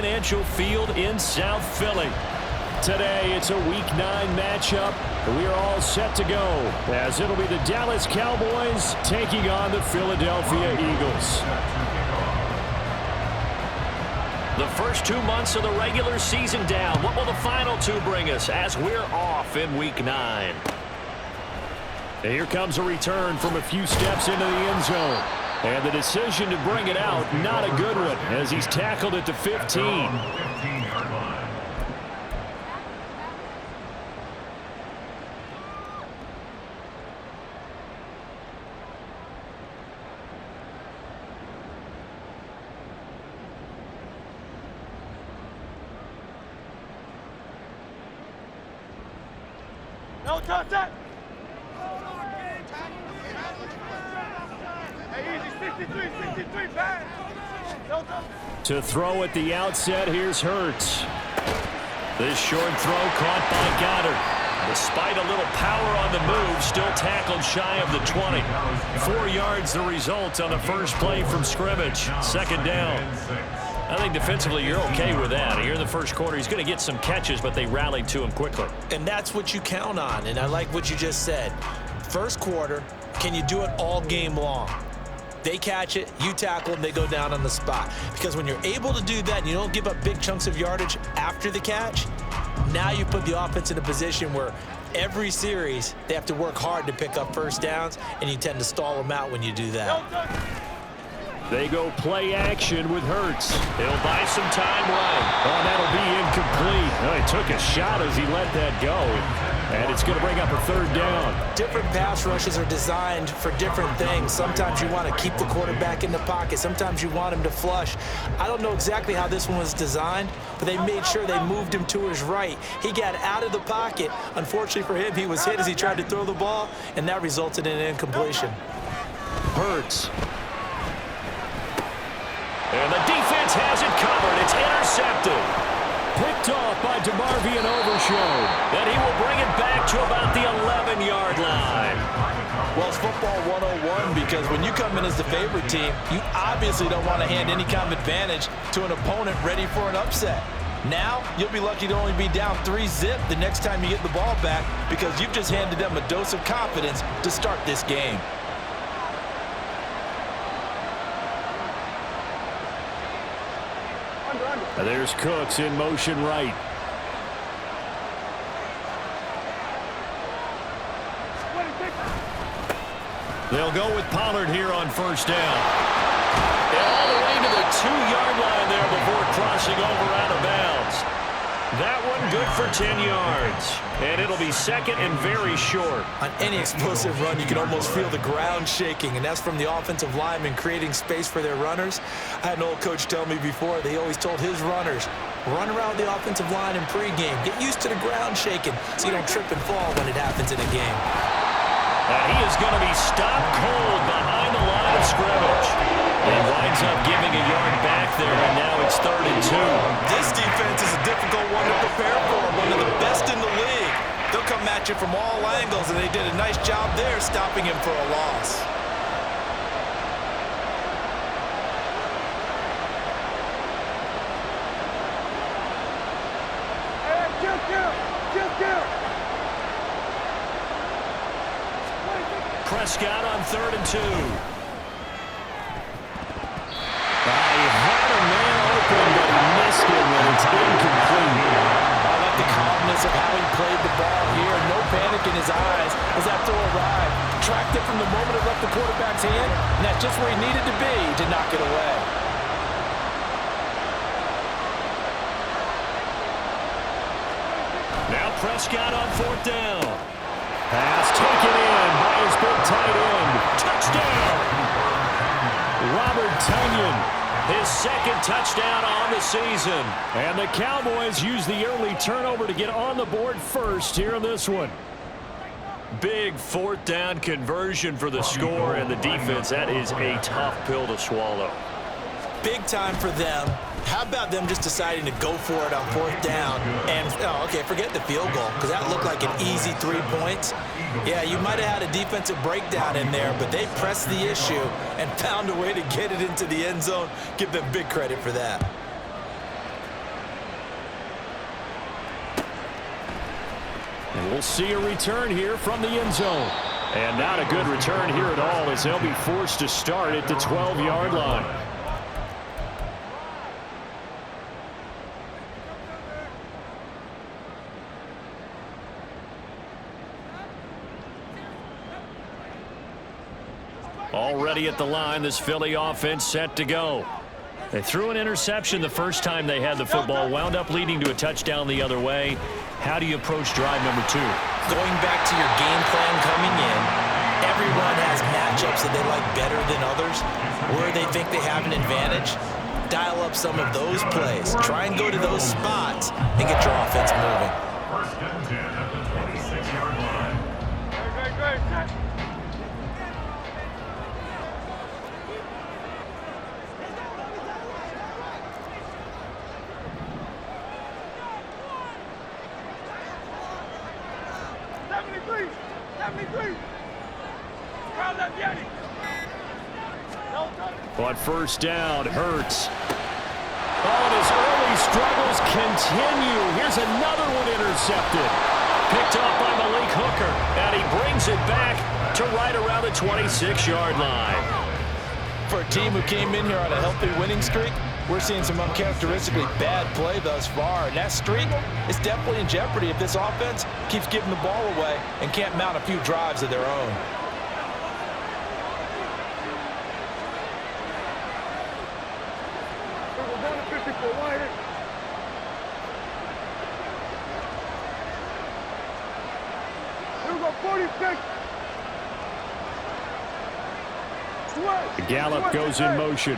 Financial Field in South Philly. Today, it's a Week 9 matchup. We are all set to go, as it'll be the Dallas Cowboys taking on the Philadelphia Eagles. The first 2 months of the regular season down. What will the final 2 bring us as we're off in Week 9? And here comes a return from a few steps into the end zone. And the decision to bring it out, not a good one, as he's tackled at the 15. No touch that. To throw at the outset, here's Hurts. This short throw caught by Goddard. Despite a little power on the move, still tackled shy of the 20. 4 yards the result on the first play from scrimmage. Second down. I think defensively you're okay with that. Here in the first quarter, he's going to get some catches, but they rallied to him quickly. And that's what you count on, and I like what you just said. First quarter, can you do it all game long? They catch it, you tackle them, they go down on the spot. Because when you're able to do that and you don't give up big chunks of yardage after the catch, now you put the offense in a position where every series they have to work hard to pick up first downs, and you tend to stall them out when you do that. They go play action with Hurts. He'll buy some time running. Oh, that'll be incomplete. Oh, he took a shot as he let that go. And it's going to bring up a third down. Different pass rushes are designed for different things. Sometimes you want to keep the quarterback in the pocket. Sometimes you want him to flush. I don't know exactly how this one was designed, but they made sure they moved him to his right. He got out of the pocket. Unfortunately for him, he was hit as he tried to throw the ball, and that resulted in an incompletion. Hurts. And the defense has it covered. It's intercepted. Picked off by DeMarvion Overshown. And he will bring it back to about the 11-yard line. Well, it's football 101 because when you come in as the favorite team, you obviously don't want to hand any kind of advantage to an opponent ready for an upset. Now, you'll be lucky to only be down 3-zip the next time you get the ball back because you've just handed them a dose of confidence to start this game. There's Cooks in motion right. They'll go with Pollard here on first down. And all the way to the 2-yard line there before crossing over out of bounds. That one good for 10 yards. And it'll be second and very short. On any explosive run, you can almost feel the ground shaking, and that's from the offensive linemen creating space for their runners. I had an old coach tell me before, they always told his runners, run around the offensive line in pregame. Get used to the ground shaking so you don't trip and fall when it happens in a game. And he is going to be stopped cold behind the line of scrimmage. And winds up giving a yard back there, and now it's 3rd and 2. This defense is a difficult one to prepare for, one of the best in the league. They'll come at you from all angles, and they did a nice job there stopping him for a loss. Prescott on 3rd and 2. He had a man open, but he missed it when it's incomplete. I like the calmness of how he played the ball here. No panic in his eyes as that throw arrived. Tracked it from the moment it left the quarterback's hand, and that's just where he needed to be to knock it away. Now Prescott on 4th down. Pass taken in by his big tight end. Touchdown! Robert Tonyan, his 2nd touchdown on the season. And the Cowboys use the early turnover to get on the board first here in this one. Big 4th down conversion for the score, and the defense, that is a tough pill to swallow. Big time for them. How about them just deciding to go for it on 4th down? And, okay, forget the field goal, because that looked like an easy 3 points. Yeah, you might have had a defensive breakdown in there, but they pressed the issue and found a way to get it into the end zone. Give them big credit for that. And we'll see a return here from the end zone. And not a good return here at all, as they'll be forced to start at the 12-yard line. Already at the line, this Philly offense set to go. They threw an interception the first time they had the football, wound up leading to a touchdown the other way. How do you approach drive number 2? Going back to your game plan coming in, everyone has matchups that they like better than others, where they think they have an advantage. Dial up some of those plays. Try and go to those spots and get your offense moving. First and 10 at the 26-yard line. On first down, Hurts. Oh, and his early struggles continue. Here's another one intercepted. Picked off by Malik Hooker, and he brings it back to right around the 26-yard line. For a team who came in here on a healthy winning streak, we're seeing some uncharacteristically bad play thus far. And that streak is definitely in jeopardy if this offense keeps giving the ball away and can't mount a few drives of their own. The Gallup goes in motion.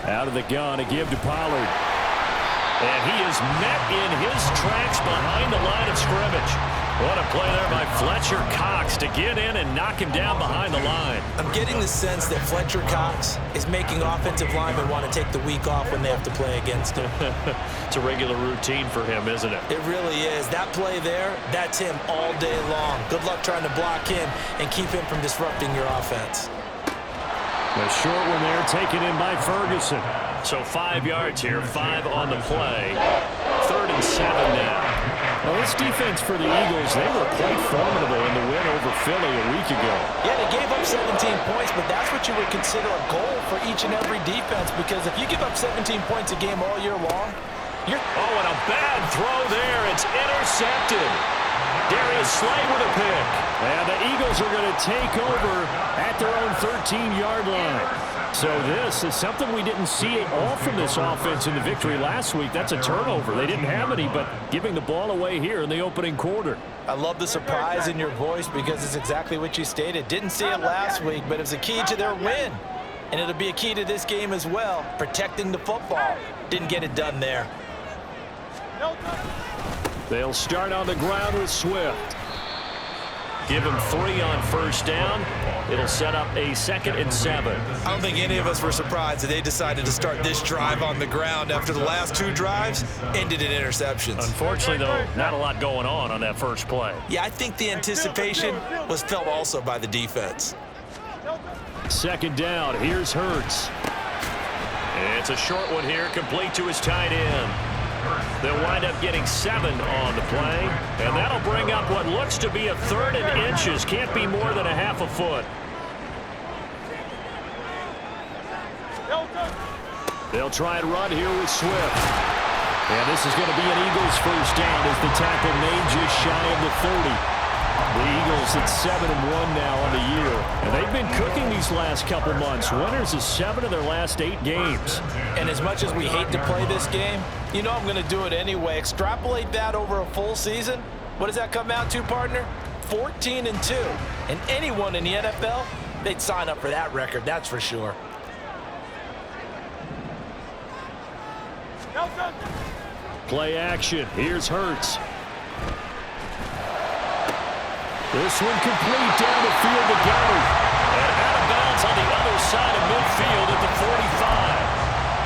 Out of the gun, a give to Pollard. And he is met in his tracks behind the line of scrimmage. What a play there by Fletcher Cox to get in and knock him down behind the line. I'm getting the sense that Fletcher Cox is making offensive linemen want to take the week off when they have to play against him. It's a regular routine for him, isn't it? It really is. That play there, that's him all day long. Good luck trying to block him and keep him from disrupting your offense. A short one there taken in by Ferguson. So 5 yards here, 5 on the play. 3rd and 7 now. Well, this defense for the Eagles, they were quite formidable in the win over Philly a week ago. Yeah, they gave up 17 points, but that's what you would consider a goal for each and every defense, because if you give up 17 points a game all year long, you're... Oh, and a bad throw there. It's intercepted. Darius Slay with a pick. And the Eagles are going to take over at their own 13-yard line. So this is something we didn't see at all from this offense in the victory last week. That's a turnover. They didn't have any, but giving the ball away here in the opening quarter. I love the surprise in your voice because it's exactly what you stated. Didn't see it last week, but it was a key to their win. And it'll be a key to this game as well, protecting the football. Didn't get it done there. They'll start on the ground with Swift. Give him 3 on first down. It'll set up a 2nd and 7. I don't think any of us were surprised that they decided to start this drive on the ground after the last 2 drives ended in interceptions. Unfortunately, though, not a lot going on that first play. Yeah, I think the anticipation was felt also by the defense. 2nd down. Here's Hurts. It's a short one here, complete to his tight end. They'll wind up getting 7 on the play, and that'll bring up what looks to be a 3rd and inches. Can't be more than a half a foot. They'll try and run here with Swift. And this is going to be an Eagles first down as the tackle made just shy of the 30. The Eagles at 7-1 now on the year. And they've been cooking these last couple months. Winners of 7 of their last 8 games. And as much as we hate to play this game, you know I'm going to do it anyway. Extrapolate that over a full season. What does that come out to, partner? 14-2. And anyone in the NFL, they'd sign up for that record, that's for sure. Play action. Here's Hurts. This one complete down the field to Goddard. And out of bounds on the other side of midfield at the 45.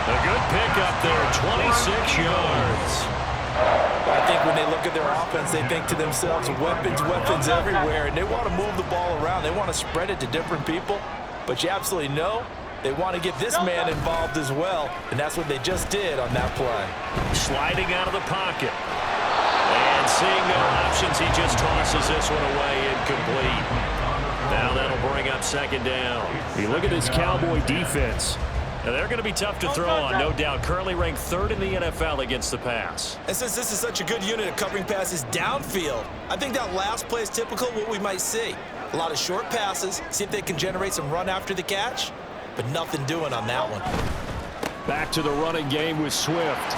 A good pickup there, 26 yards. I think when they look at their offense, they think to themselves, weapons everywhere, and they want to move the ball around. They want to spread it to different people. But you absolutely know They want to get this man involved as well, and that's what they just did on that play. Sliding out of the pocket. And seeing no options, he just tosses this one away, incomplete. Now that'll bring up second down. You look at this Cowboy defense. Now they're going to be tough to throw on, no doubt. Currently ranked 3rd in the NFL against the pass. And since this is such a good unit of covering passes downfield, I think that last play is typical of what we might see. A lot of short passes, see if they can generate some run after the catch, but nothing doing on that one. Back to the running game with Swift.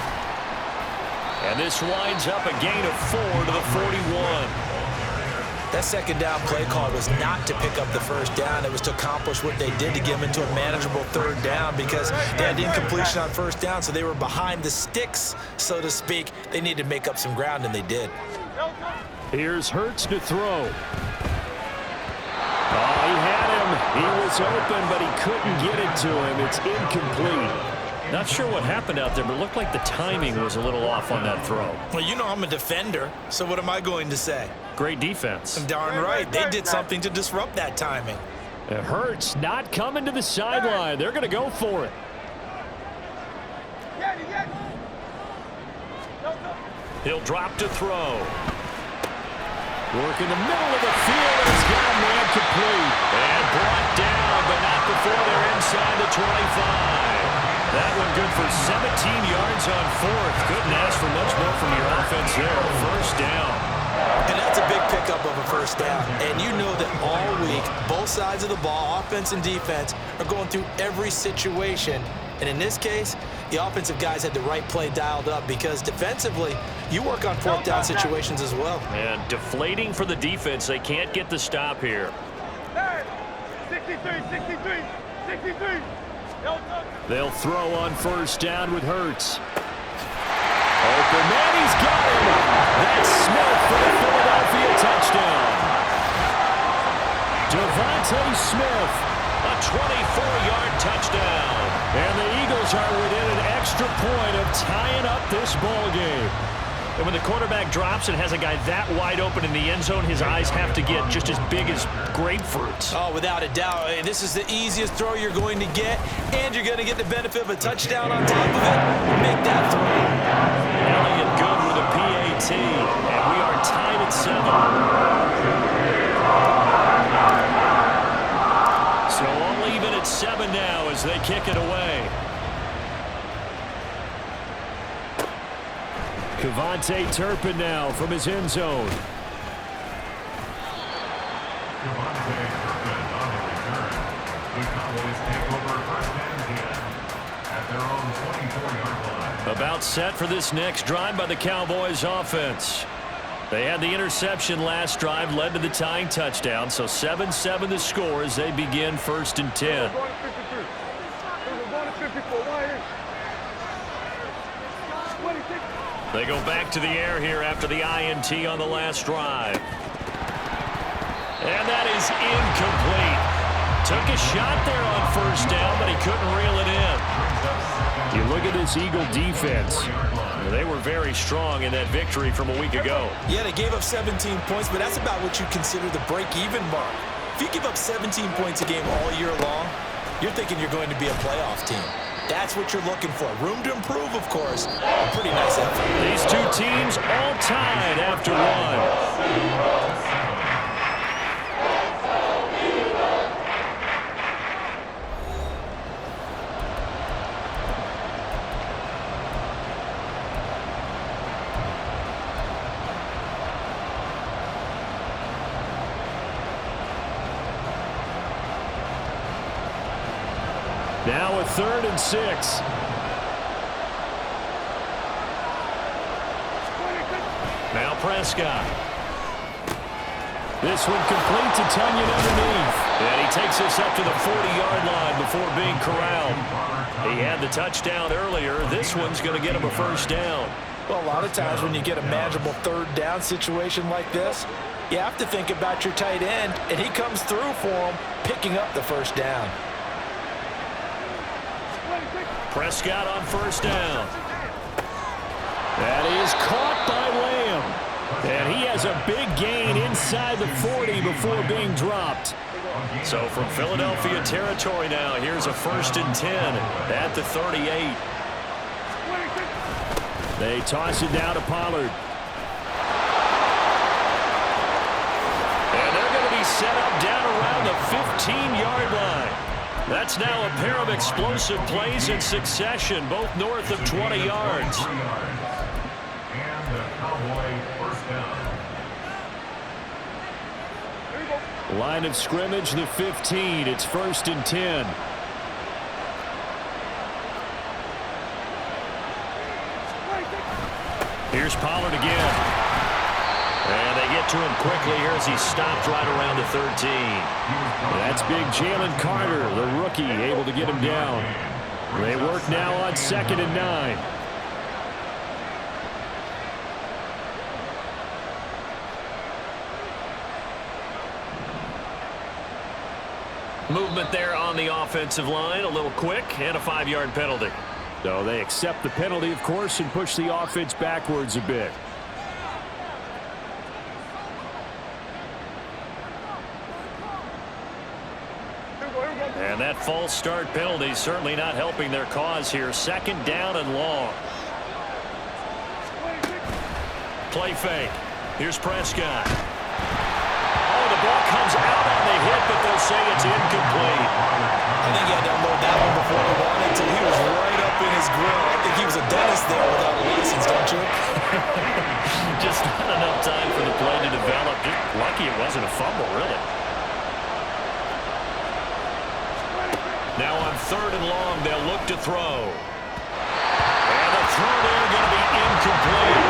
And this winds up a gain of 4 to the 41. That second down play call was not to pick up the first down. It was to accomplish what they did to get them into a manageable 3rd down because they had incompletion on first down, so they were behind the sticks, so to speak. They needed to make up some ground, and they did. Here's Hurts to throw. Oh, he had him. He was open, but he couldn't get it to him. It's incomplete. Not sure what happened out there, but it looked like the timing was a little off on that throw. Well, you know I'm a defender, so what am I going to say? Great defense. Darn right. They did something to disrupt that timing. It hurts not coming to the sideline. They're going to go for it. He'll drop to throw. Work in the middle of the field, and he's got a man complete. And brought down, but not before they're inside the 25. That one good for 17 yards on 4th. Couldn't ask for much more from your offense there. First down. And that's a big pickup of a first down. And you know that all week, both sides of the ball, offense and defense, are going through every situation. And in this case, the offensive guys had the right play dialed up because defensively, you work on 4th down situations as well. And deflating for the defense. They can't get the stop here. 63. They'll throw on first down with Hurts. Open man, he's got him. That's Smith for the Philadelphia touchdown. Devontae Smith, a 24-yard touchdown. And the Eagles are within an extra point of tying up this ball game. And when the quarterback drops and has a guy that wide open in the end zone, his eyes have to get just as big as grapefruits. Oh, without a doubt. This is the easiest throw you're going to get, and you're going to get the benefit of a touchdown on top of it. Make that throw. Elliott good with a PAT, and we are tied at 7. So all even at 7 now as they kick it away. Devontae Turpin now from his end zone. Devontae Turpin on the return. The Cowboys take over first and 10 at their own 24-yard line. About set for this next drive by the Cowboys offense. They had the interception last drive, led to the tying touchdown, so 7-7 the score as they begin 1st and 10. They go back to the air here after the INT on the last drive. And that is incomplete. Took a shot there on first down, but he couldn't reel it in. You look at this Eagle defense. They were very strong in that victory from a week ago. Yeah, they gave up 17 points, but that's about what you consider the break-even mark. If you give up 17 points a game all year long, you're thinking you're going to be a playoff team. That's what you're looking for. Room to improve, of course. A pretty nice effort. These two teams all tied after one. Now a 3rd and 6. Now Prescott. This one complete to Tunyon underneath. And he takes us up to the 40-yard line before being corralled. He had the touchdown earlier. This one's going to get him a first down. Well, a lot of times when you get a manageable 3rd down situation like this, you have to think about your tight end, and he comes through for him, picking up the first down. Prescott on first down. That is caught by Lamb. And he has a big gain inside the 40 before being dropped. So from Philadelphia territory now, here's a 1st and 10 at the 38. They toss it down to Pollard. And they're going to be set up down around the 15-yard line. That's now a pair of explosive plays in succession, both north of 20 yards. And the Cowboy first down. Line of scrimmage, the 15. It's 1st and 10. Here's Pollard again. And they get to him quickly here as he stopped right around the 13. That's big Jalen Carter, the rookie, able to get him down. They work now on 2nd and 9. Movement there on the offensive line, a little quick, and a 5-yard penalty. So they accept the penalty, of course, and push the offense backwards a bit. And that false start penalty certainly not helping their cause here. 2nd down and long. Play fake. Here's Prescott. Oh, the ball comes out on the hit, but they'll say it's incomplete. I think he had to unload that one before he wanted to. He was right up in his grill. I think he was a dentist there without a license, don't you? Just not enough time for the play to develop. Just lucky it wasn't a fumble, really. Now on 3rd and long, they'll look to throw. And the throw there going to be incomplete.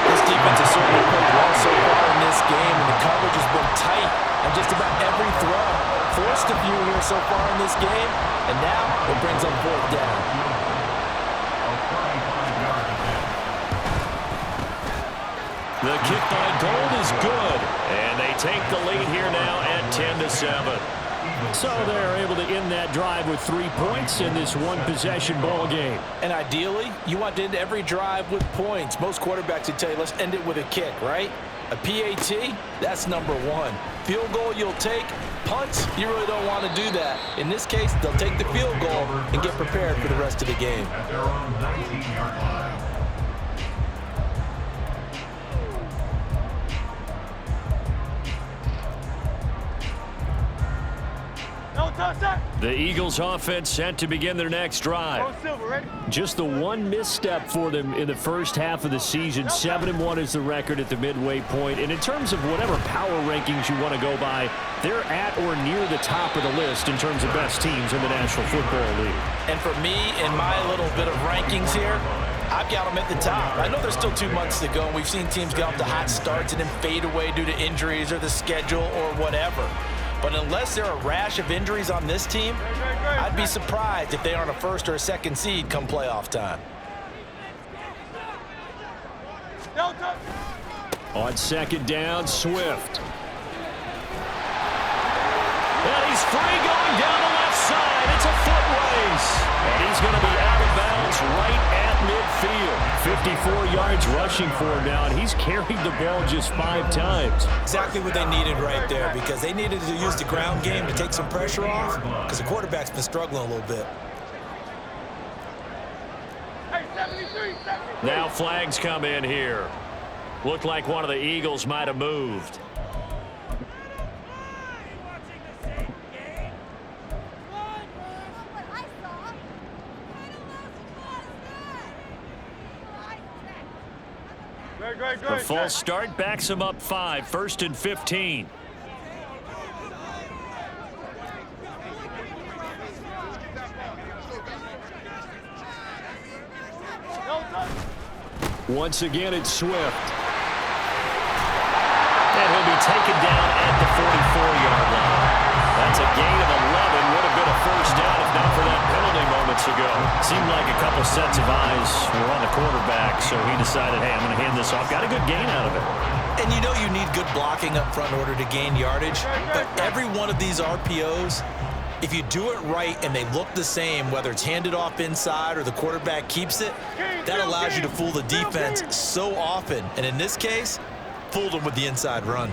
This defense has certainly played well so far in this game, and the coverage has been tight on just about every throw. Forced a few here so far in this game, and now it brings them 4th down. The kick by Gold is good, and they take the lead here now at 10-7. So they're able to end that drive with 3 points in this one-possession ball game. And ideally, you want to end every drive with points. Most quarterbacks would tell you, let's end it with a kick, right? A PAT, that's number 1. Field goal you'll take. Punts, you really don't want to do that. In this case, they'll take the field goal and get prepared for the rest of the game. At their own 19-yard line. The Eagles offense set to begin their next drive. Just the one misstep for them in the first half of the season. 7-1 is the record at the midway point. And in terms of whatever power rankings you want to go by, they're at or near the top of the list in terms of best teams in the National Football League. And for me, in my little bit of rankings here, I've got them at the top. I know there's still 2 months to go, and we've seen teams get off to hot starts and then fade away due to injuries or the schedule or whatever. But unless there are a rash of injuries on this team, I'd be surprised if they aren't a 1st or a 2nd seed come playoff time. On 2nd down, Swift. And he's free going down the left side. It's a foot race. And he's going to be out of bounds right at midfield. 54 yards rushing for him now, and he's carried the ball just 5 times. Exactly what they needed right there, because they needed to use the ground game to take some pressure off, because the quarterback's been struggling a little bit. Now flags come in here. Looked like one of the Eagles might have moved. The false start backs him up 5, 1st and 15. Once again, it's Swift. And he'll be taken down at the 44-yard line. That's a gain of 11. Would have been a 1st down if not for that penalty moments ago. Seemed like a couple sets of eyes were on the quarterback, so he decided, hey, I'm going to hand this off. Got a good gain out of it. And you know you need good blocking up front in order to gain yardage. But every one of these RPOs, if you do it right and they look the same, whether it's handed off inside or the quarterback keeps it, that allows you to fool the defense so often. And in this case, fooled them with the inside run.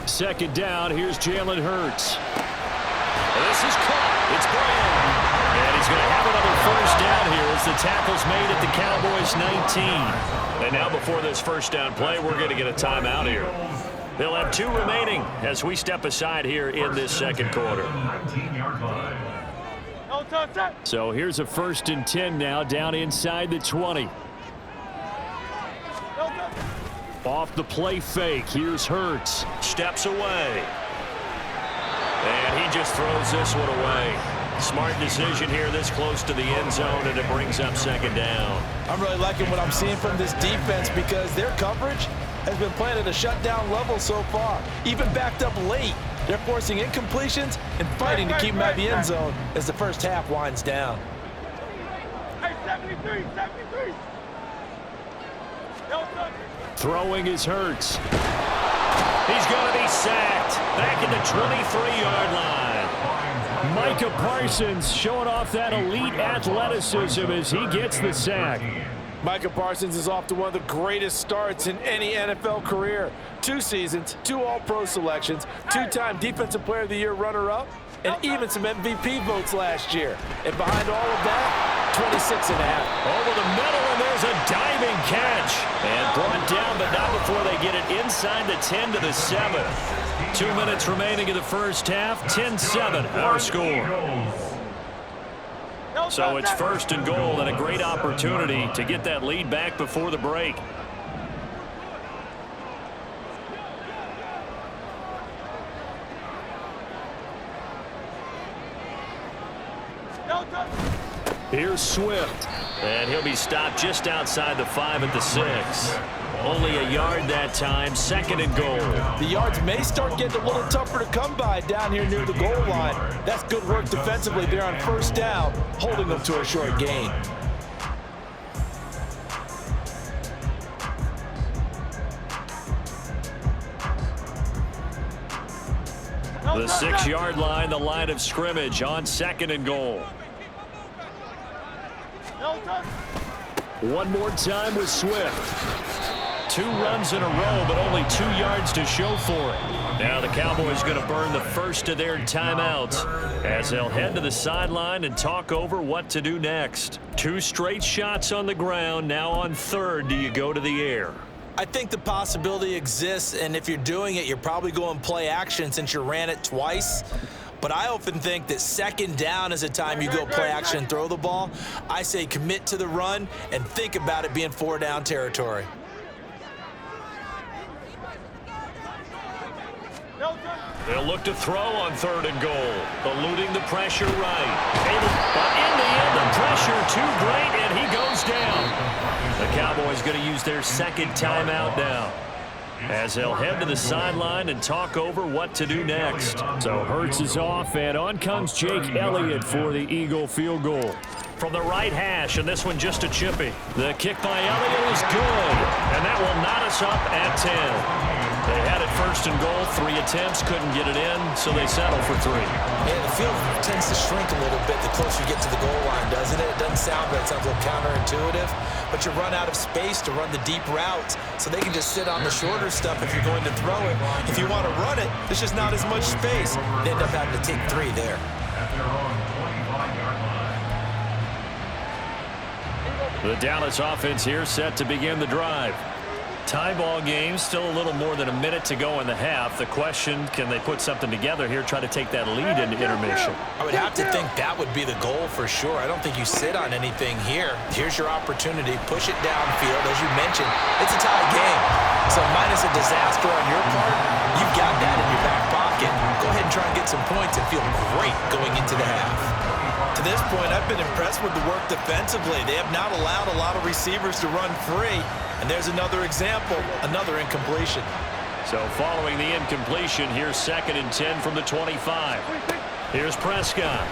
Second down, here's Jalen Hurts. This is caught. It's Brown. And he's going to have another first down here as the tackle's made at the Cowboys' 19. And now before this first down play, we're going to get a timeout here. They'll have 2 remaining as we step aside here in this second quarter. So here's a 1st and 10 now down inside the 20. Off the play fake. Here's Hurts. Steps away. And he just throws this one away. Smart decision here this close to the end zone, and it brings up second down. I'm really liking what I'm seeing from this defense because their coverage has been playing at a shutdown level so far. Even backed up late. They're forcing incompletions and fighting to keep them out of the end zone as the first half winds down. Hey, 73. Throwing is Hurts. He's going to be sacked. Back at the 23-yard line. Micah Parsons showing off that elite athleticism as he gets the sack. Micah Parsons is off to one of the greatest starts in any NFL career. 2 seasons, 2 All-Pro selections, 2-time Defensive Player of the Year runner-up, and even some MVP votes last year. And behind all of that, 26 and a half. Over the middle, and there's a diving catch. And brought down, but not before they get it inside the 10 to the 7. 2 minutes remaining in the first half, 10-7 our score. So it's 1st and goal and a great opportunity to get that lead back before the break. Here's Swift. And he'll be stopped just outside the 5 at the 6. Only a yard that time, 2nd and goal. The yards may start getting a little tougher to come by down here near the goal line. That's good work defensively there on 1st down, holding them to a short gain. The 6-yard line, the line of scrimmage on 2nd and goal. One more time with Swift. 2 runs in a row, but only 2 yards to show for it. Now the Cowboys going to burn the first of their timeouts as they'll head to the sideline and talk over what to do next. 2 straight shots on the ground. Now on 3rd, do you go to the air? I think the possibility exists, and if you're doing it, you're probably going play action since you ran it twice. But I often think that 2nd down is a time you go play action and throw the ball. I say commit to the run and think about it being 4-down territory. They'll look to throw on 3rd and goal. Eluding the pressure right. But in the end, the pressure too great, and he goes down. The Cowboys going to use their 2nd timeout now, as they'll head to the sideline and talk over what to do next. So Hurts is off, and on comes Jake Elliott for the Eagle field goal. From the right hash, and this one just a chippy. The kick by Elliott is good, and that will knot us up at 10. They had it 1st and goal, 3 attempts, couldn't get it in, so they settle for 3. Yeah, the field tends to shrink a little bit the closer you get to the goal line, doesn't it? It doesn't sound right. It sounds a little counterintuitive, but you run out of space to run the deep routes, so they can just sit on the shorter stuff if you're going to throw it. If you want to run it, there's just not as much space. They end up having to take 3 there. At their own 25-yard line. The Dallas offense here set to begin the drive. Tie ball game, still a little more than a minute to go in the half. The question, can they put something together here, try to take that lead into intermission? I would have to think that would be the goal for sure. I don't think you sit on anything here. Here's your opportunity. Push it downfield. As you mentioned, it's a tie game. So minus a disaster on your part, you've got that in your back pocket. Go ahead and try and get some points and feel great going into the half. To this point, I've been impressed with the work defensively. They have not allowed a lot of receivers to run free. And there's another example, another incompletion. So following the incompletion, here's 2nd and 10 from the 25. Here's Prescott.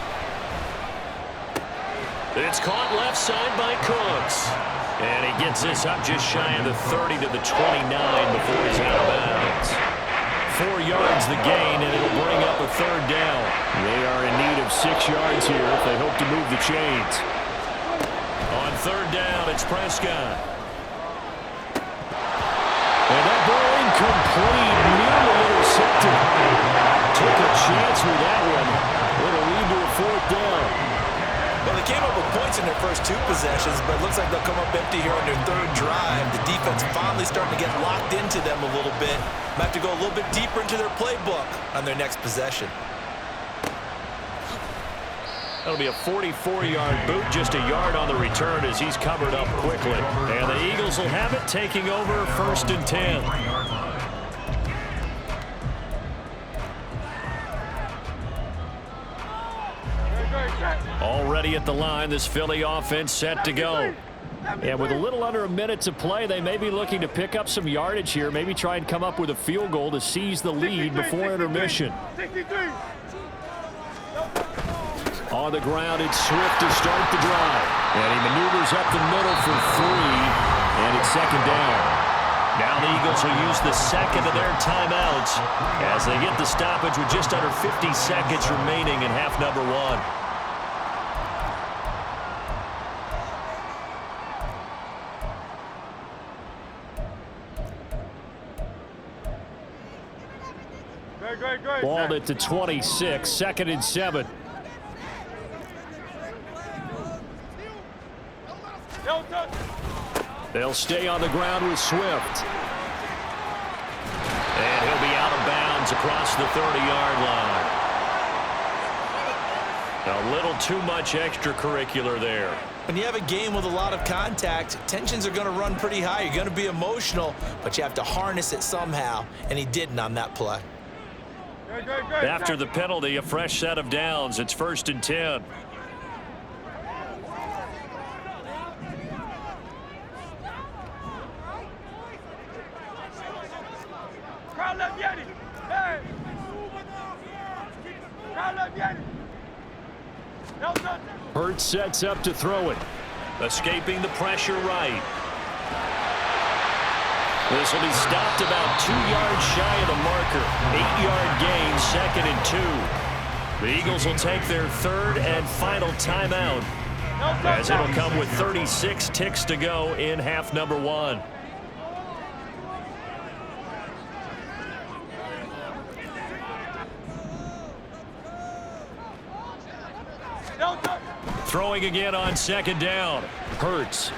It's caught left side by Cooks. And he gets this up just shy of the 30 to the 29 before he's out of bounds. 4 yards the gain, and it'll bring up a 3rd down. They are in need of 6 yards here if they hope to move the chains. On 3rd down, it's Prescott. And that ball incomplete, nearly intercepted points in their first 2 possessions, but it looks like they'll come up empty here on their 3rd drive. The defense finally starting to get locked into them a little bit. Might have to go a little bit deeper into their playbook on their next possession. That'll be a 44-yard boot, just a yard on the return as he's covered up quickly. And the Eagles will have it, taking over 1st and 10. Already at the line, this Philly offense set to go. And with a little under a minute to play, they may be looking to pick up some yardage here, maybe try and come up with a field goal to seize the lead before intermission. On the ground, it's Swift to start the drive. And he maneuvers up the middle for 3, and it's 2nd down. Now the Eagles will use the 2nd of their timeouts as they get the stoppage with just under 50 seconds remaining in half number 1. Balled at the 26, 2nd and 7. They'll stay on the ground with Swift. And he'll be out of bounds across the 30-yard line. A little too much extracurricular there. When you have a game with a lot of contact, tensions are going to run pretty high. You're going to be emotional, but you have to harness it somehow, and he didn't on that play. After the penalty, a fresh set of downs. It's 1st and 10. Hurts sets up to throw it. Escaping the pressure right. This will be stopped about 2 yards shy of the marker. 8-yard gain, 2nd and 2. The Eagles will take their 3rd and final timeout as it'll come with 36 ticks to go in half number 1. Throwing again on 2nd down. Hurts.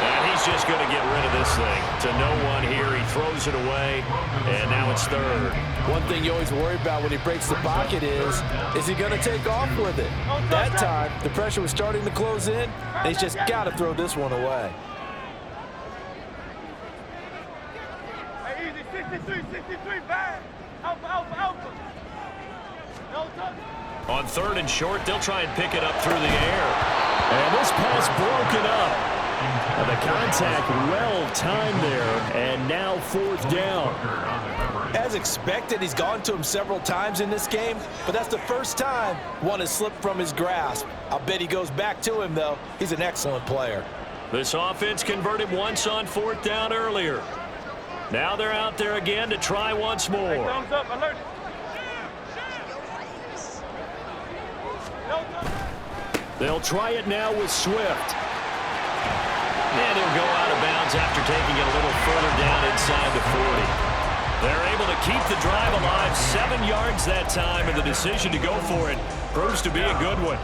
And he's just going to get rid of this thing to no one here. He throws it away, and now it's 3rd. One thing you always worry about when he breaks the pocket is he going to take off with it? That time, the pressure was starting to close in, and he's just got to throw this one away. Hey, easy, 63, bad. Alpha. On 3rd and short, they'll try and pick it up through the air. And this pass broken up. And the contact well timed there, and now 4th down. As expected, he's gone to him several times in this game, but that's the first time one has slipped from his grasp. I'll bet he goes back to him, though. He's an excellent player. This offense converted once on 4th down earlier. Now they're out there again to try once more. Hey, thumbs up, alert. They'll try it now with Swift. And he'll go out of bounds after taking it a little further down inside the 40. They're able to keep the drive alive, 7 yards that time, and the decision to go for it proves to be a good one.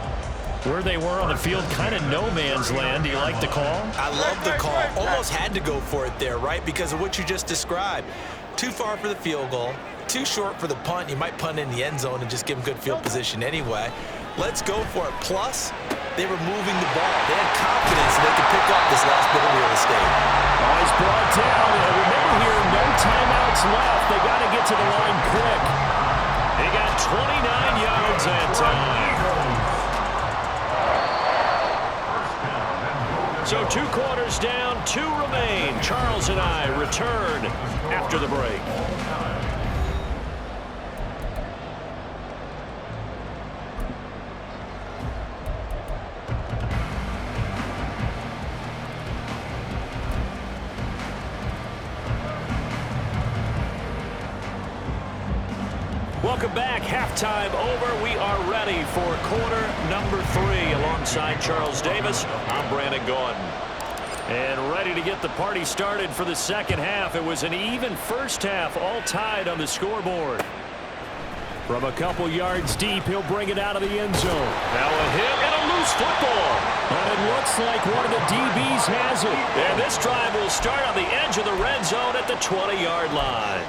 Where they were on the field, kind of no man's land. Do you like the call? I love the call. Almost had to go for it there, right? Because of what you just described. Too far for the field goal, too short for the punt. You might punt in the end zone and just give them good field position anyway. Let's go for it. Plus, they were moving the ball. They had confidence that they could pick up this last bit of real estate. Oh, he's brought down. And remember here, no timeouts left. They got to get to the line quick. They got 29 yards that time. So 2 quarters down, 2 remain. Charles and I return after the break. Welcome back. Halftime over. We are ready for quarter number 3. Alongside Charles Davis, I'm Brandon Gordon. And ready to get the party started for the second half. It was an even first half, all tied on the scoreboard. From a couple yards deep, he'll bring it out of the end zone. Now a hit and a loose football. And it looks like one of the DBs has it. And this drive will start on the edge of the red zone at the 20-yard line.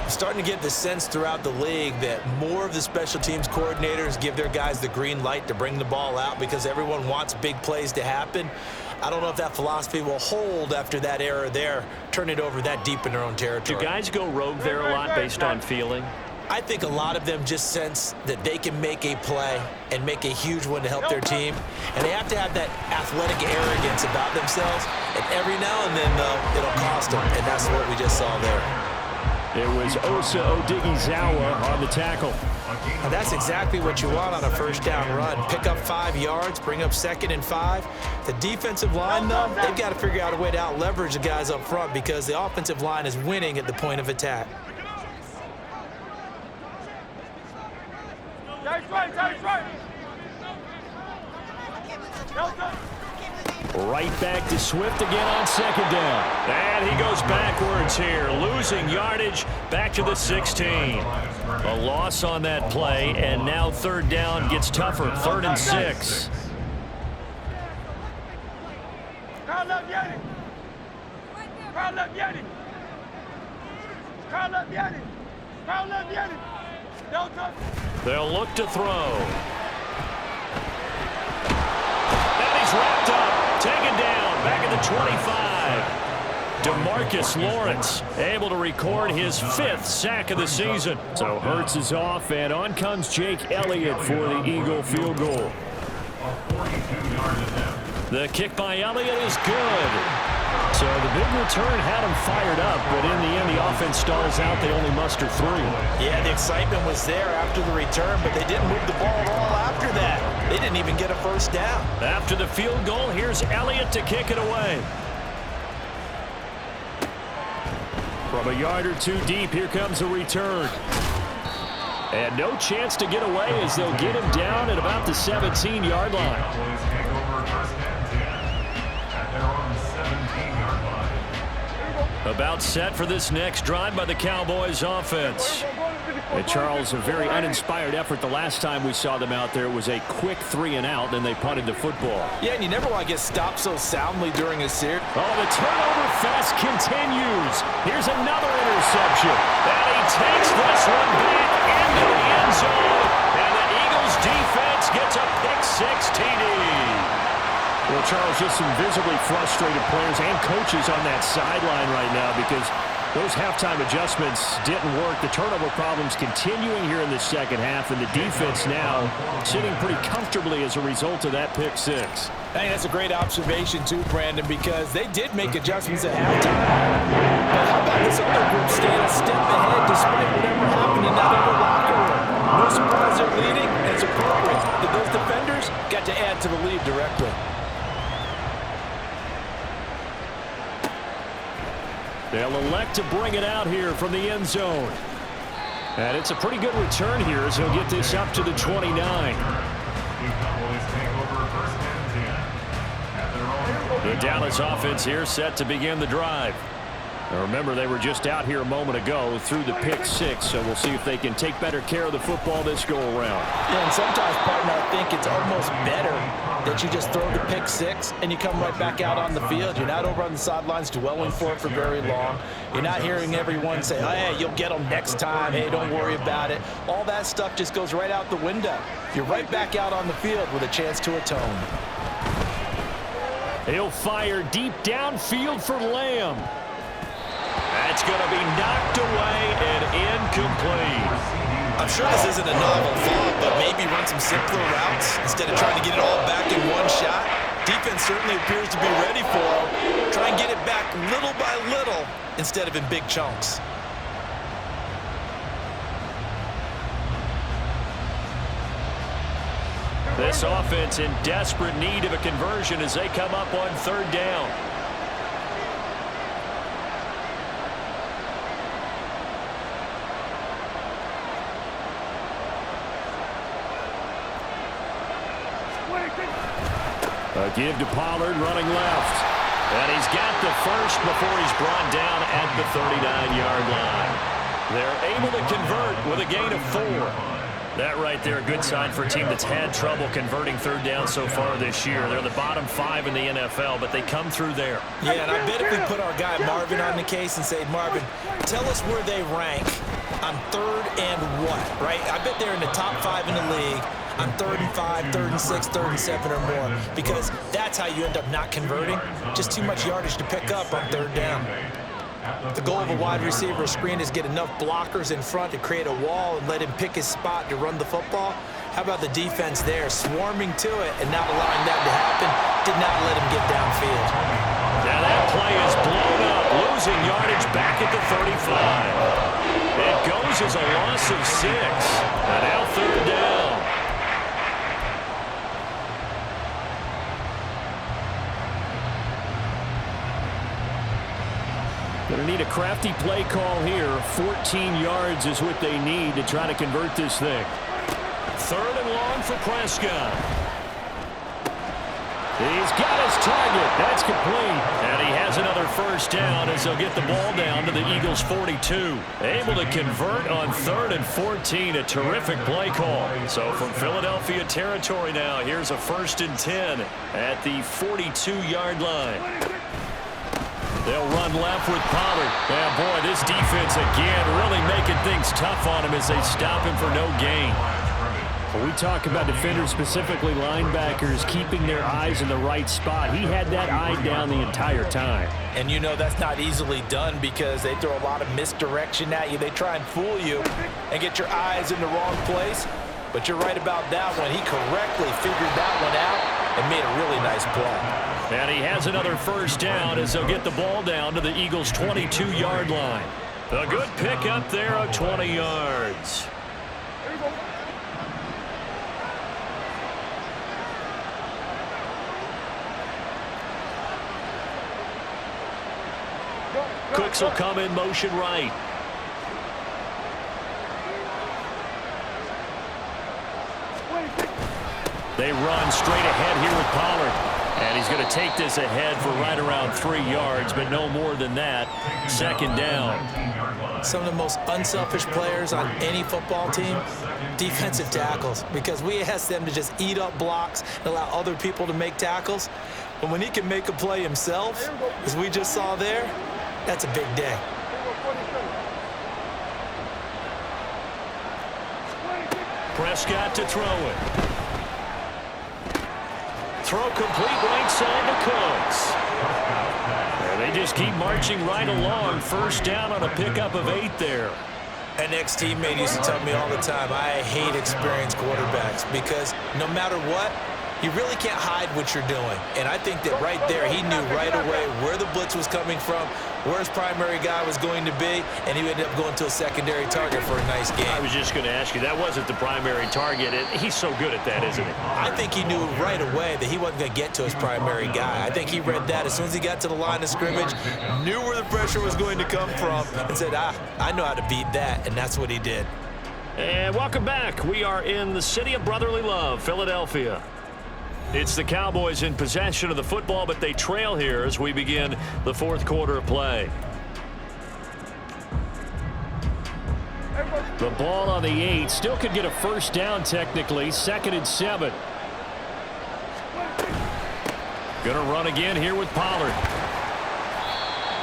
Starting to get the sense throughout the league that more of the special teams coordinators give their guys the green light to bring the ball out because everyone wants big plays to happen. I don't know if that philosophy will hold after that error there, turn it over that deep in their own territory. Do guys go rogue there a lot based on feeling? I think a lot of them just sense that they can make a play and make a huge one to help their team. And they have to have that athletic arrogance about themselves. And every now and then, though, it'll cost them. And that's what we just saw there. It was Osa Odighizuwa on the tackle. Now that's exactly what you want on a first down run. Pick up 5 yards, bring up 2nd and 5. The defensive line, though, they've got to figure out a way to out-leverage the guys up front because the offensive line is winning at the point of attack. Right back to Swift again on 2nd down. And he goes backwards here, losing yardage back to the 16. A loss on that play, and now 3rd down gets tougher, 3rd and 6. They'll look to throw. And he's wrapped up, taken down, back at the 25. DeMarcus Lawrence able to record his 5th sack of the season. So Hurts is off, and on comes Jake Elliott for the Eagle field goal. The kick by Elliott is good. So the big return had him fired up, but in the end, the offense stalls out. They only muster 3. Yeah, the excitement was there after the return, but they didn't move the ball at all after that. They didn't even get a first down. After the field goal, here's Elliott to kick it away. From a yard or 2 deep, here comes a return. And no chance to get away as they'll get him down at about the 17-yard line. About set for this next drive by the Cowboys offense. And Charles, a very uninspired effort the last time we saw them out there. It was a quick 3 and out, then they punted the football. Yeah, and you never want to get stopped so soundly during a series. Oh, the turnover fest continues. Here's another interception. And he takes this one back into the end zone. And the Eagles defense gets a pick-6 TD. Well, Charles, just some visibly frustrated players and coaches on that sideline right now because those halftime adjustments didn't work. The turnover problems continuing here in the second half, and the defense now sitting pretty comfortably as a result of that pick-6. Hey, that's a great observation, too, Brandon, because they did make adjustments at halftime. But how about this other group staying a step ahead despite whatever happened in that other locker room? No surprise they're leading, and it's appropriate that those defenders got to add to the lead directly. They'll elect to bring it out here from the end zone. And it's a pretty good return here as he'll get this up to the 29. The Dallas offense here set to begin the drive. Now remember, they were just out here a moment ago through the pick-6, so we'll see if they can take better care of the football this go-around. Yeah, and sometimes, partner, I think it's almost better that you just throw the pick-6 and you come right back out on the field. You're not over on the sidelines dwelling for it for very long. You're not hearing everyone say, oh, hey, you'll get them next time. Hey, don't worry about it. All that stuff just goes right out the window. You're right back out on the field with a chance to atone. He'll fire deep downfield for Lamb. That's going to be knocked away and incomplete. I'm sure this isn't a novel thought, but maybe run some simpler routes instead of trying to get it all back in one shot. Defense certainly appears to be ready for him. Try and get it back little by little instead of in big chunks. This offense in desperate need of a conversion as they come up on 3rd down. A give to Pollard running left. And he's got the first before he's brought down at the 39-yard line. They're able to convert with a gain of 4. That right there, a good sign for a team that's had trouble converting third down so far this year. They're the bottom 5 in the NFL, but they come through there. Yeah, and I bet if we put our guy Marvin on the case and say, Marvin, tell us where they rank on third and what, right? I bet they're in the top 5 in the league on 3rd and 5, 3rd and 6, 3rd and 7 or more, because that's how you end up not converting. Just too much yardage to pick up on third down. The goal of a wide receiver screen is get enough blockers in front to create a wall and let him pick his spot to run the football. How about the defense there, swarming to it and not allowing that to happen, did not let him get downfield. Now that play is blown up, losing yardage back at the 35. It goes as a loss of 6, and now third down. Going to need a crafty play call here. 14 yards is what they need to try to convert this thing. 3rd and long for Prescott. He's got his target. That's complete. And he has another first down as they'll get the ball down to the Eagles' 42. Able to convert on 3rd and 14. A terrific play call. So from Philadelphia territory now, here's a 1st and 10 at the 42-yard line. They'll run left with Pollard. And boy, this defense again really making things tough on him as they stop him for no gain. When we talk about defenders, specifically linebackers, keeping their eyes in the right spot, he had that eye down the entire time. And you know that's not easily done because they throw a lot of misdirection at you. They try and fool you and get your eyes in the wrong place. But you're right about that one. He correctly figured that one out and made a really nice play. And he has another first down as they'll get the ball down to the Eagles' 22-yard line. A good pick up there of 20 yards. Cooks will come in motion right. They run straight ahead here with Pollard. And he's going to take this ahead for right around 3 yards, but no more than that. 2nd down. Some of the most unselfish players on any football team, defensive tackles, because we ask them to just eat up blocks and allow other people to make tackles. But when he can make a play himself, as we just saw there, that's a big day. Prescott to throw it. Throw complete right side to Cooks. And they just keep marching right along. First down on a pickup of 8 there. An ex-teammate used to tell me all the time, I hate experienced quarterbacks because no matter what, you really can't hide what you're doing. And I think that right there, he knew right away where the blitz was coming from, where his primary guy was going to be, and he ended up going to a secondary target for a nice game. I was just going to ask you, that wasn't the primary target. He's so good at that, isn't he? I think he knew right away that he wasn't going to get to his primary guy. I think he read that as soon as he got to the line of scrimmage, knew where the pressure was going to come from, and said, I know how to beat that, and that's what he did. And welcome back. We are in the city of brotherly love, Philadelphia. It's the Cowboys in possession of the football, but they trail here as we begin the 4th quarter of play. The ball on the 8. Still could get a first down technically. 2nd and 7. Going to run again here with Pollard.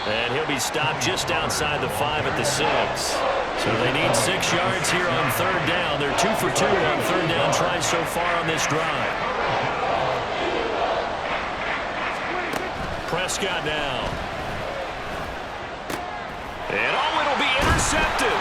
And he'll be stopped just outside the 5 at the 6. So they need 6 yards here on 3rd down. They're 2 for 2 on 3rd down tries so far on this drive. Prescott now. And it'll be intercepted.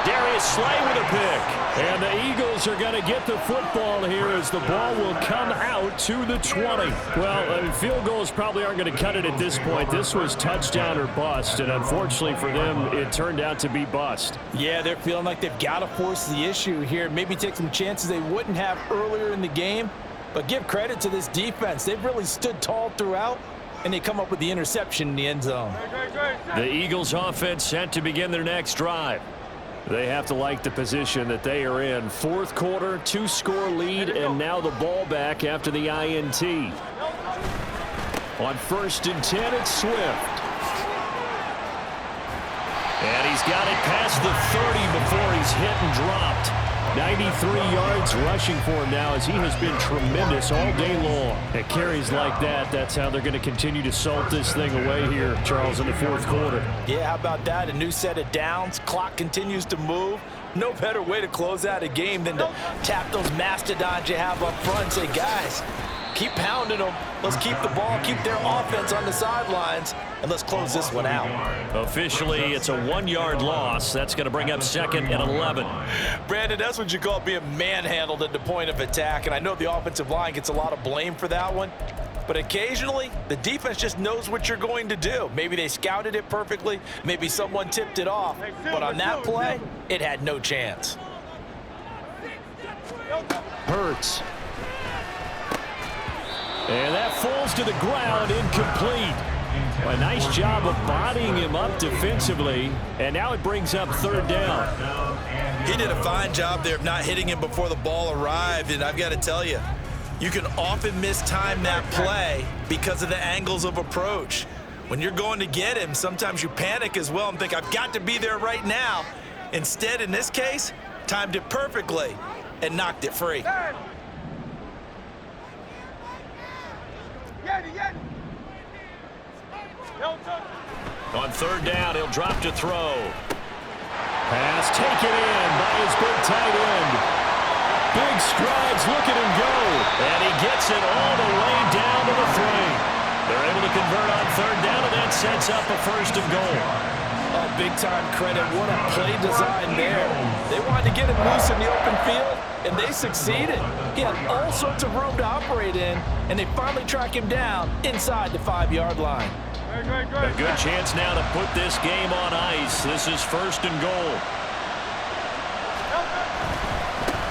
Darius Slay with a pick. And the Eagles are going to get the football here as the ball will come out to the 20. Well, field goals probably aren't going to cut it at this point. This was touchdown or bust, and unfortunately for them, it turned out to be bust. Yeah, they're feeling like they've got to force the issue here. Maybe take some chances they wouldn't have earlier in the game. But give credit to this defense. They've really stood tall throughout, and they come up with the interception in the end zone. The Eagles offense set to begin their next drive. They have to like the position that they are in. 4th quarter, 2-score lead, and now the ball back after the INT. On 1st and 10, it's Swift. And he's got it past the 30 before he's hit and dropped. 93 yards rushing for him now as he has been tremendous all day long. At carries like that, that's how they're going to continue to salt this thing away here, Charles, in the fourth quarter. Yeah, how about that? A new set of downs. Clock continues to move. No better way to close out a game than to tap those mastodons you have up front and say, guys, keep pounding them. Let's keep the ball, keep their offense on the sidelines, and let's close this one out. Officially, it's a 1-yard loss. That's going to bring up 2nd and 11. Brandon, that's what you call being manhandled at the point of attack, and I know the offensive line gets a lot of blame for that one, but occasionally the defense just knows what you're going to do. Maybe they scouted it perfectly, maybe someone tipped it off, but on that play, it had no chance. Hurts. And that falls to the ground, incomplete. A nice job of bodying him up defensively, and now it brings up 3rd down. He did a fine job there of not hitting him before the ball arrived, and I've got to tell you, you can often mistime that play because of the angles of approach. When you're going to get him, sometimes you panic as well and think, I've got to be there right now. Instead, in this case, timed it perfectly and knocked it free. On 3rd down, he'll drop to throw. Pass taken in by his big tight end. Big strides, look at him go. And he gets it all the way down to the 3. They're able to convert on 3rd down, and that sets up a 1st and goal. Oh, big-time credit. What a play design there. They wanted to get him loose in the open field, and they succeeded. He had all sorts of room to operate in, and they finally track him down inside the 5-yard line. A good chance now to put this game on ice. This is 1st and goal.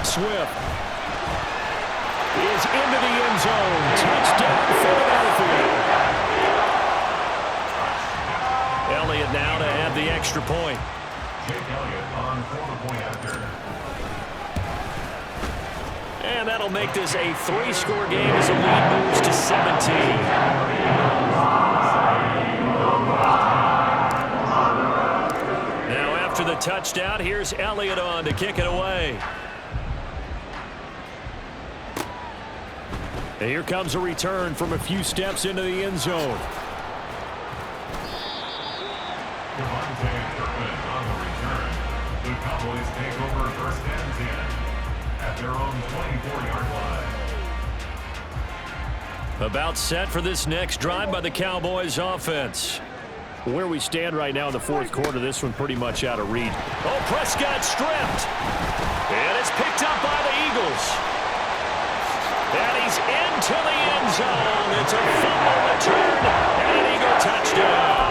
Swift is into the end zone. Touchdown, Philadelphia. Elliott now to have the extra point. Jake Elliott on for the point after. And that'll make this a 3-score game as the lead moves to 17. Now after the touchdown, here's Elliott on to kick it away. And here comes a return from a few steps into the end zone. On the return, the Cowboys take over 1st and 10 at their own 24-yard line. About set for this next drive by the Cowboys offense. Where we stand right now in the 4th quarter, this one pretty much out of reach. Oh, Prescott stripped. And it's picked up by the Eagles. And he's into the end zone. It's a fumble return and an Eagle touchdown.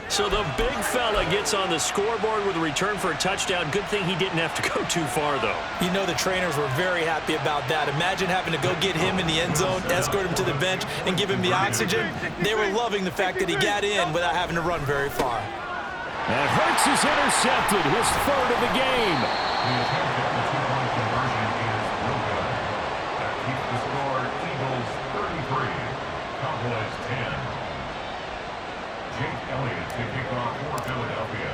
So the big fella gets on the scoreboard with a return for a touchdown. Good thing he didn't have to go too far, though. You know the trainers were very happy about that. Imagine having to go get him in the end zone, escort him to the bench, and give him the oxygen. They were loving the fact that he got in without having to run very far. And Hurts is intercepted, his 3rd of the game. The attempt at the two-point conversion is real good. That keeps the score Eagles 33, Cowboys 10. Jake Elliott to kick off for Philadelphia.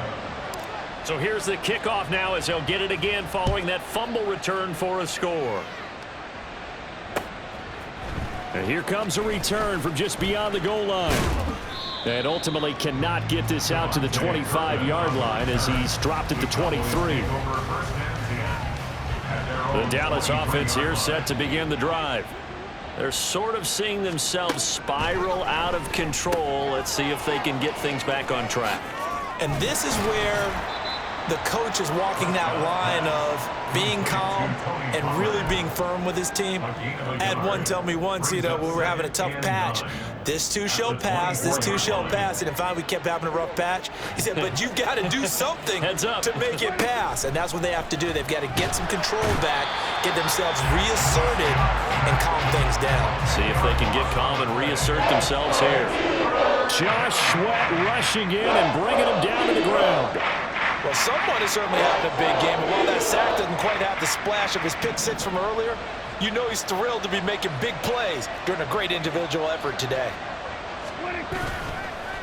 So here's the kickoff now as they'll get it again following that fumble return for a score. And here comes a return from just beyond the goal line. And ultimately cannot get this out to the 25-yard line as he's dropped at the 23. The Dallas offense here set to begin the drive. They're sort of seeing themselves spiral out of control. Let's see if they can get things back on track. And this is where the coach is walking that line of being calm and really being firm with his team. I had one tell me once, you know, when we were having a tough patch, this too shall pass, this too shall pass, and finally we kept having a rough patch. He said, but you've got to do something to make it pass, and that's what they have to do. They've got to get some control back, get themselves reasserted, and calm things down. See if they can get calm and reassert themselves here. Josh Sweat rushing in and bringing him down to the ground. Well, someone is certainly having a big game, and while that sack doesn't quite have the splash of his pick six from earlier, you know he's thrilled to be making big plays during a great individual effort today.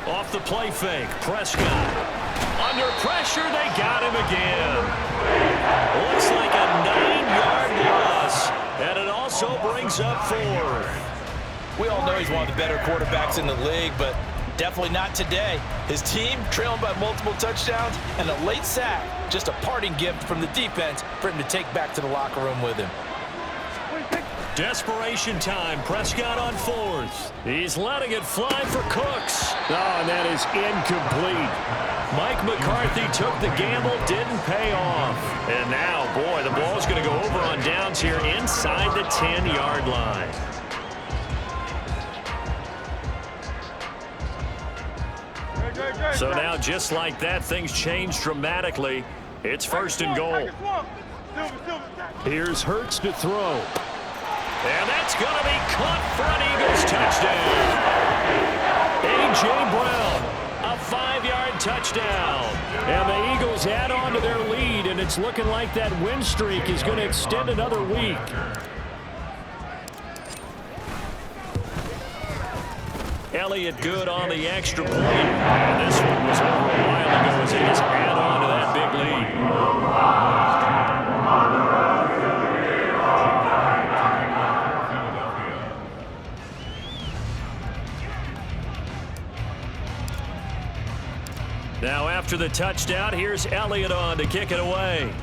Off the play fake, Prescott. Under pressure, they got him again. Looks like a 9-yard loss, and it also brings up 4th. We all know he's one of the better quarterbacks in the league, but definitely not today. His team trailing by multiple touchdowns and a late sack. Just a parting gift from the defense for him to take back to the locker room with him. Desperation time. Prescott on 4th. He's letting it fly for Cooks. Oh, and that is incomplete. Mike McCarthy took the gamble, didn't pay off. And now, boy, the ball's going to go over on downs here inside the 10-yard line. So now, just like that, things change dramatically. It's 1st and goal. Here's Hurts to throw. And that's going to be caught for an Eagles touchdown. A.J. Brown, a 5-yard touchdown. And the Eagles add on to their lead, and it's looking like that win streak is going to extend another week. Elliott good on the extra point. And this one was over a while ago as they just add on to that big lead. Now after the touchdown, here's Elliott on to kick it away.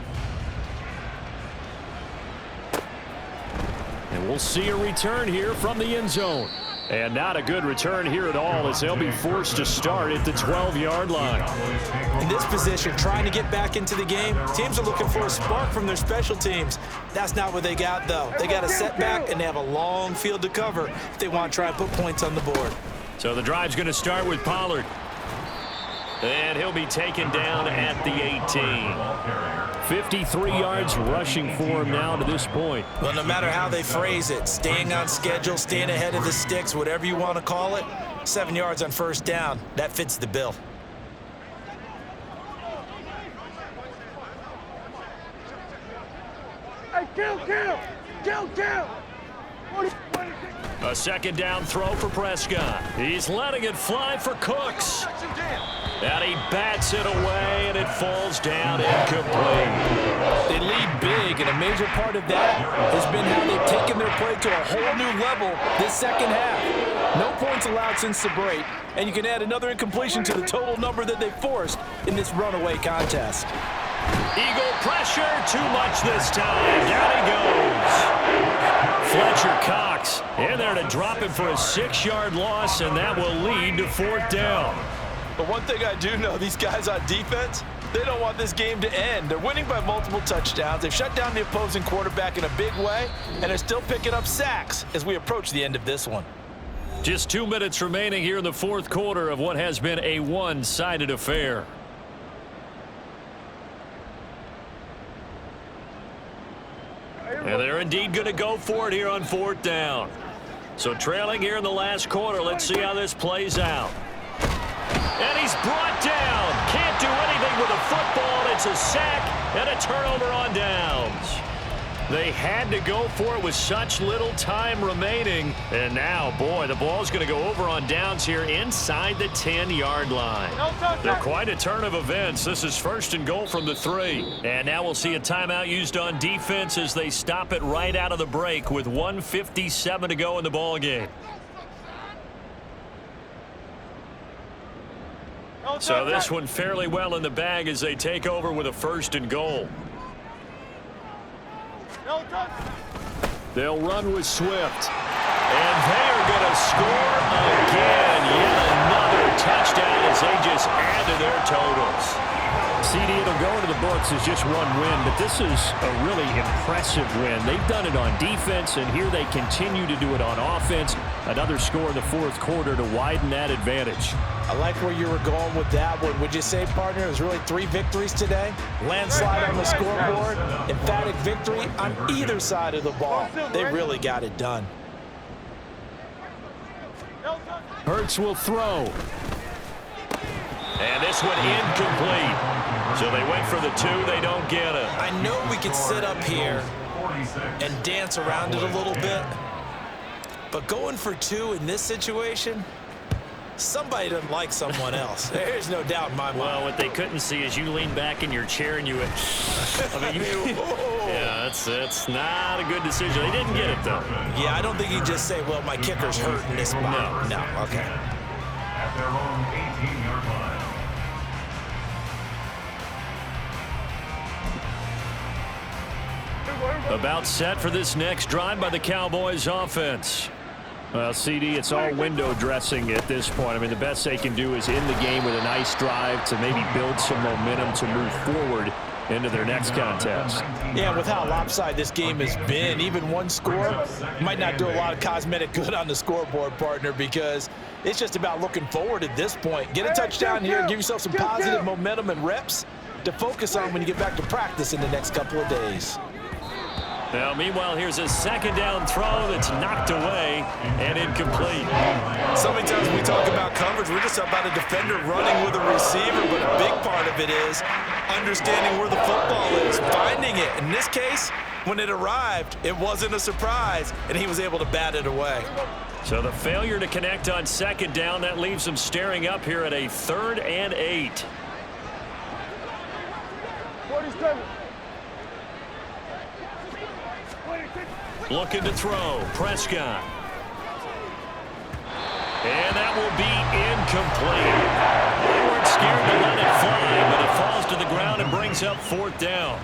And we'll see a return here from the end zone. And not a good return here at all as they'll be forced to start at the 12-yard line. In this position, trying to get back into the game, teams are looking for a spark from their special teams. That's not what they got, though. They got a setback, and they have a long field to cover if they want to try and put points on the board. So the drive's going to start with Pollard. And he'll be taken down at the 18. 53 yards rushing for him now to this point. Well, no matter how they phrase it, staying on schedule, staying ahead of the sticks, whatever you want to call it, 7 yards on 1st down, that fits the bill. Hey, kill! A 2nd down throw for Prescott. He's letting it fly for Cooks. And he bats it away, and it falls down incomplete. They lead big, and a major part of that has been how they've taken their play to a whole new level this second half. No points allowed since the break, and you can add another incompletion to the total number that they forced in this runaway contest. Eagle pressure, too much this time. Down he goes. Fletcher Cox in there to drop him for a 6-yard loss, and that will lead to 4th down. But one thing I do know, these guys on defense, they don't want this game to end. They're winning by multiple touchdowns. They've shut down the opposing quarterback in a big way, and they're still picking up sacks as we approach the end of this one. Just 2 minutes remaining here in the 4th quarter of what has been a one-sided affair. And they're indeed going to go for it here on 4th down. So trailing here in the last quarter, let's see how this plays out. And he's brought down. Can't do anything with a football. It's a sack and a turnover on downs. They had to go for it with such little time remaining. And now, boy, the ball's going to go over on downs here inside the 10-yard line. They're quite a turn of events. This is 1st and goal from the 3. And now we'll see a timeout used on defense as they stop it right out of the break with 1:57 to go in the ball game. So this one fairly well in the bag as they take over with a 1st and goal. They'll run with Swift. And they are going to score again. Yet another touchdown as they just add to their totals. CD, it'll go into the books as just one win, but this is a really impressive win. They've done it on defense, and here they continue to do it on offense. Another score in the 4th quarter to widen that advantage. I like where you were going with that one. Would you say, partner, it was really 3 victories today? Landslide on the scoreboard, emphatic victory on either side of the ball. They really got it done. Hurts will throw. And this one incomplete. So they went for the 2. They don't get it. I know we could sit up here and dance around it a little bit, but going for 2 in this situation, somebody doesn't like someone else. There's no doubt in my mind. Well, what they couldn't see is you lean back in your chair and you went, I mean, yeah, that's not a good decision. They didn't get it, though. Yeah, I don't think you just say, well, my kicker's hurt in this spot. No, okay. At their own 18-yard line. About set for this next drive by the Cowboys offense. Well, CD, it's all window dressing at this point. I mean, the best they can do is end the game with a nice drive to maybe build some momentum to move forward into their next contest. Yeah, with how lopsided this game has been, even one score might not do a lot of cosmetic good on the scoreboard, partner, because it's just about looking forward at this point. Get a touchdown here, give yourself some positive momentum and reps to focus on when you get back to practice in the next couple of days. Now, meanwhile, here's a second down throw that's knocked away and incomplete. So many times we talk about coverage, we're just about a defender running with a receiver, but a big part of it is understanding where the football is, finding it. In this case, when it arrived, it wasn't a surprise, and he was able to bat it away. So the failure to connect on second down, that leaves them staring up here at a 3rd and 8. 47. Looking to throw. Prescott. And that will be incomplete. They weren't scared to let it fly, but it falls to the ground and brings up 4th down.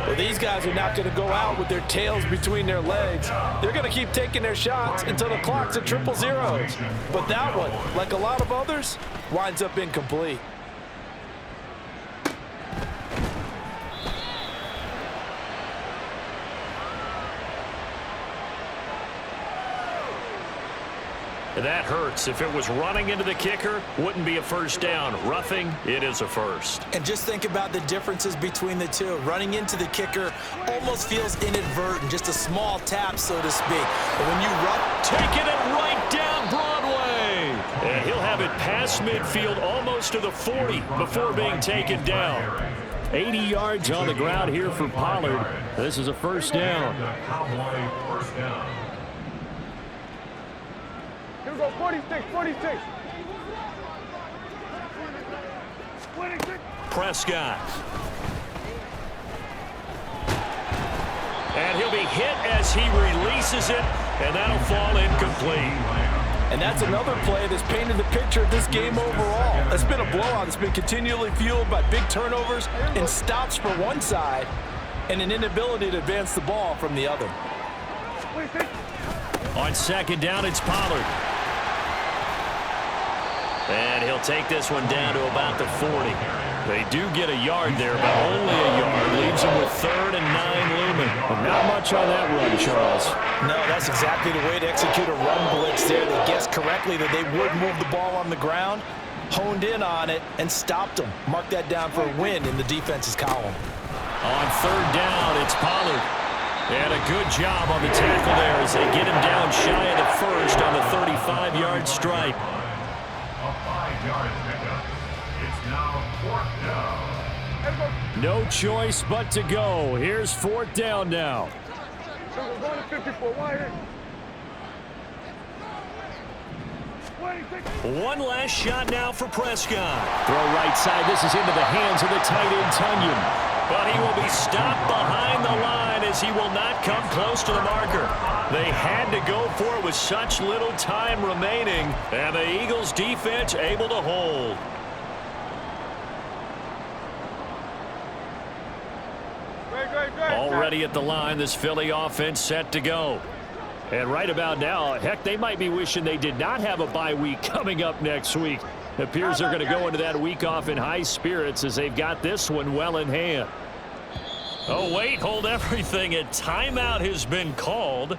Well, these guys are not going to go out with their tails between their legs. They're going to keep taking their shots until the clock's at 000. But that one, like a lot of others, winds up incomplete. That hurts. If it was running into the kicker, wouldn't be a first down. Roughing, it is a first. And just think about the differences between the two. Running into the kicker almost feels inadvertent, just a small tap, so to speak. But when you run, taking it right down Broadway. And he'll have it past midfield almost to the 40 before being taken down. 80 yards on the ground here for Pollard. This is a first down. Cowboy first down. Here we go, 46, 46. 26. Prescott. And he'll be hit as he releases it, and that'll fall incomplete. And that's another play that's painted the picture of this game overall. It's been a blowout. It's been continually fueled by big turnovers and stops for one side and an inability to advance the ball from the other. 26. On second down, it's Pollard. And he'll take this one down to about the 40. They do get a yard there, but only a yard. Leaves them with 3rd and 9 looming. But not much on that run, Charles. no, that's exactly the way to execute a run blitz there. They guessed correctly that they would move the ball on the ground, honed in on it, and stopped them. Mark that down for a win in the defense's column. On 3rd down, it's Pollard. And a good job on the tackle there as they get him down shy of the first on the 35-yard stripe. A 5-yard pickup. It's now 4th down. No choice but to go. Here's 4th down now. So we're going to 54. Wide here. 26. One last shot now for Prescott. Throw right side. This is into the hands of the tight end, Tunyon. But he will be stopped behind the line as he will not come close to the marker. They had to go for it with such little time remaining, and the Eagles defense able to hold. Great. Already at the line, this Philly offense set to go. And right about now, heck, they might be wishing they did not have a bye week coming up next week. It appears they're going to go into that week off in high spirits as they've got this one well in hand. Oh, wait, hold everything. A timeout has been called.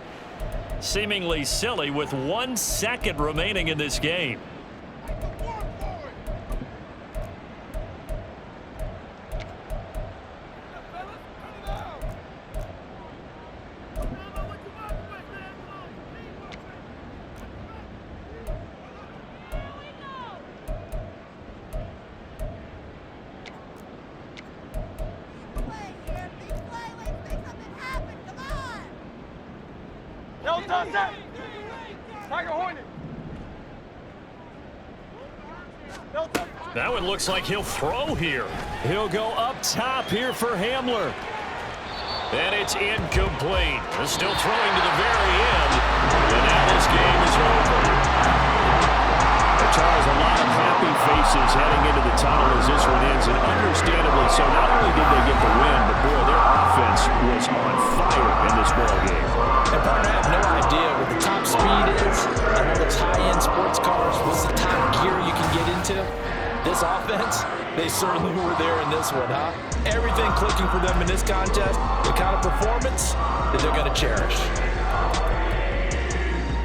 Seemingly silly with 1 second remaining in this game. No, touch that. Tiger Hornet. That one looks like he'll throw here. He'll go up top here for Hamler. And it's incomplete. They're still throwing to the very end. And now this game is over. Charles, a lot of happy faces heading into the tunnel as this one ends, and understandably so. Not only did they get the win, but boy, their offense was on fire in this ball game. And partner, I have no idea what the top speed is on all those high-end sports cars. What's the top gear you can get into? This offense, they certainly were there in this one, huh? Everything clicking for them in this contest, the kind of performance that they're going to cherish.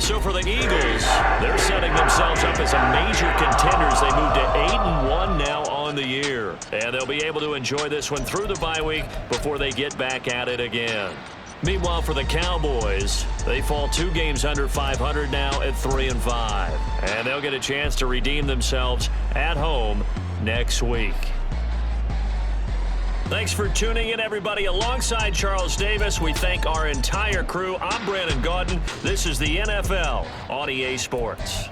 So for the Eagles, they're setting themselves up as a major contenders. They move to 8-1 now on the year. And they'll be able to enjoy this one through the bye week before they get back at it again. Meanwhile, for the Cowboys, they fall 2 games under 500 now at 3-5. And they'll get a chance to redeem themselves at home next week. Thanks for tuning in, everybody. Alongside Charles Davis, we thank our entire crew. I'm Brandon Gaudin. This is the NFL on EA Sports.